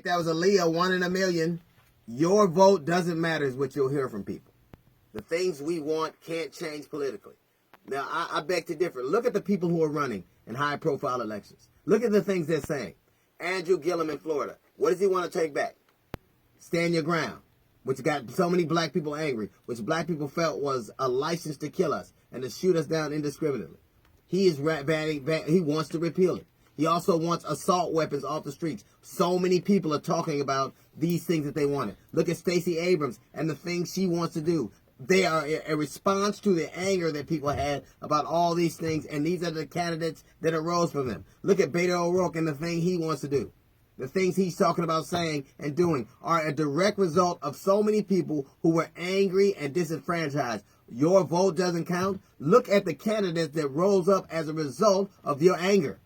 if that was a Leo, 1 in a million, your vote doesn't matter is what you'll hear from people. The things we want can't change politically. Now, I beg to differ. Look at the people who are running in high-profile elections. Look at the things they're saying. Andrew Gillum in Florida. What does he want to take back? Stand your ground, which got so many black people angry, which black people felt was a license to kill us and to shoot us down indiscriminately. He is he wants to repeal it. He also wants assault weapons off the streets. So many people are talking about these things that they wanted. Look at Stacey Abrams and the things she wants to do. They are a response to the anger that people had about all these things, and these are the candidates that arose from them. Look at Beto O'Rourke and the thing he wants to do. The things he's talking about saying and doing are a direct result of so many people who were angry and disenfranchised. Your vote doesn't count. Look at the candidates that rose up as a result of your anger.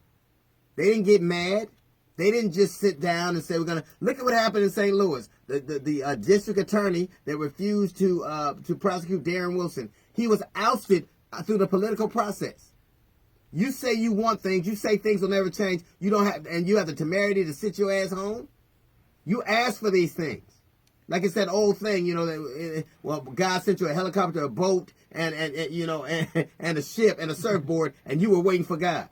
They didn't get mad. They didn't just sit down and say, we're going to... Look at what happened in St. Louis. The district attorney that refused to prosecute Darren Wilson, he was ousted through the political process. You say you want things. You say things will never change. You don't have... And you have the temerity to sit your ass home. You ask for these things. Like it's that old thing, you know, well, God sent you a helicopter, a boat, and a ship and a surfboard, and you were waiting for God.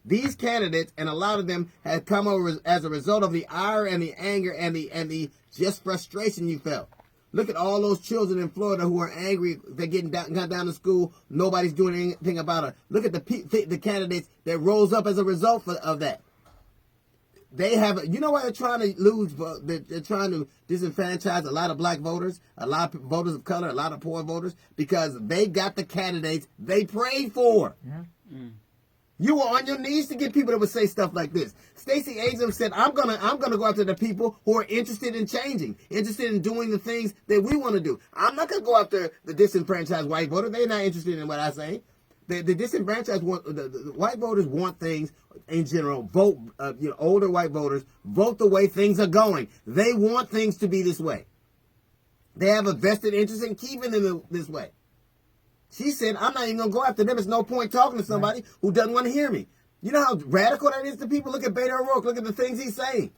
These candidates, and a lot of them, had come over as a result of the ire and the anger and the just frustration you felt. Look at all those children in Florida who are angry. They're got down to school. Nobody's doing anything about it. Look at the candidates that rose up as a result of that. They have, you know why they're trying to lose? They're trying to disenfranchise a lot of black voters, a lot of voters of color, a lot of poor voters, because they got the candidates they prayed for. Yeah. Mm. You were on your knees to get people that would say stuff like this. Stacey Abrams said, I'm gonna go after the people who are interested in changing, interested in doing the things that we want to do. I'm not gonna go after the disenfranchised white voter. They're not interested in what I say. The disenfranchised the white voters want things in general. Vote, older white voters vote the way things are going. They want things to be this way. They have a vested interest in keeping them this way. She said, I'm not even going to go after them. There's no point talking to somebody who doesn't want to hear me. You know how radical that is to people? Look at Beto O'Rourke. Look at the things he's saying.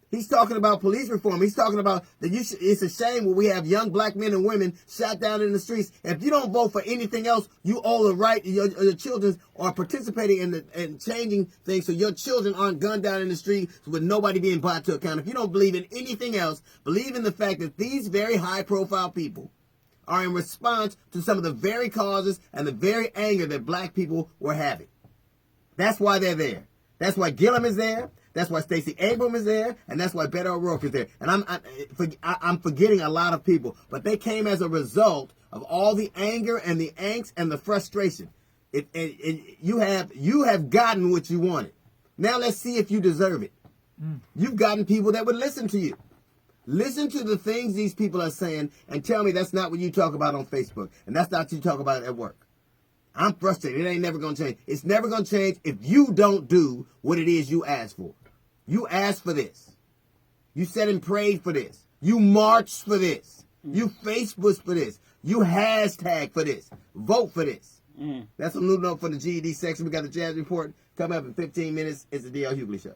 He's talking about police reform. He's talking about that it's a shame when we have young black men and women shot down in the streets. If you don't vote for anything else, you owe the right. Your children are participating in changing things so your children aren't gunned down in the street with nobody being brought to account. If you don't believe in anything else, believe in the fact that these very high-profile people are in response to some of the very causes and the very anger that black people were having. That's why they're there. That's why Gillum is there. That's why Stacey Abrams is there, and that's why Beto O'Rourke is there. And I'm forgetting a lot of people, but they came as a result of all the anger and the angst and the frustration. You have gotten what you wanted. Now let's see if you deserve it. You've gotten people that would listen to you. Listen to the things these people are saying and tell me that's not what you talk about on Facebook, and that's not what you talk about at work. I'm frustrated. It ain't never going to change. It's never going to change if you don't do what it is you asked for. You asked for this. You said and prayed for this. You marched for this. You Facebooked for this. You hashtag for this. Vote for this. That's a little note for the GED section. We got the Jazz Report coming up in 15 minutes. It's the D.L. Hughley Show.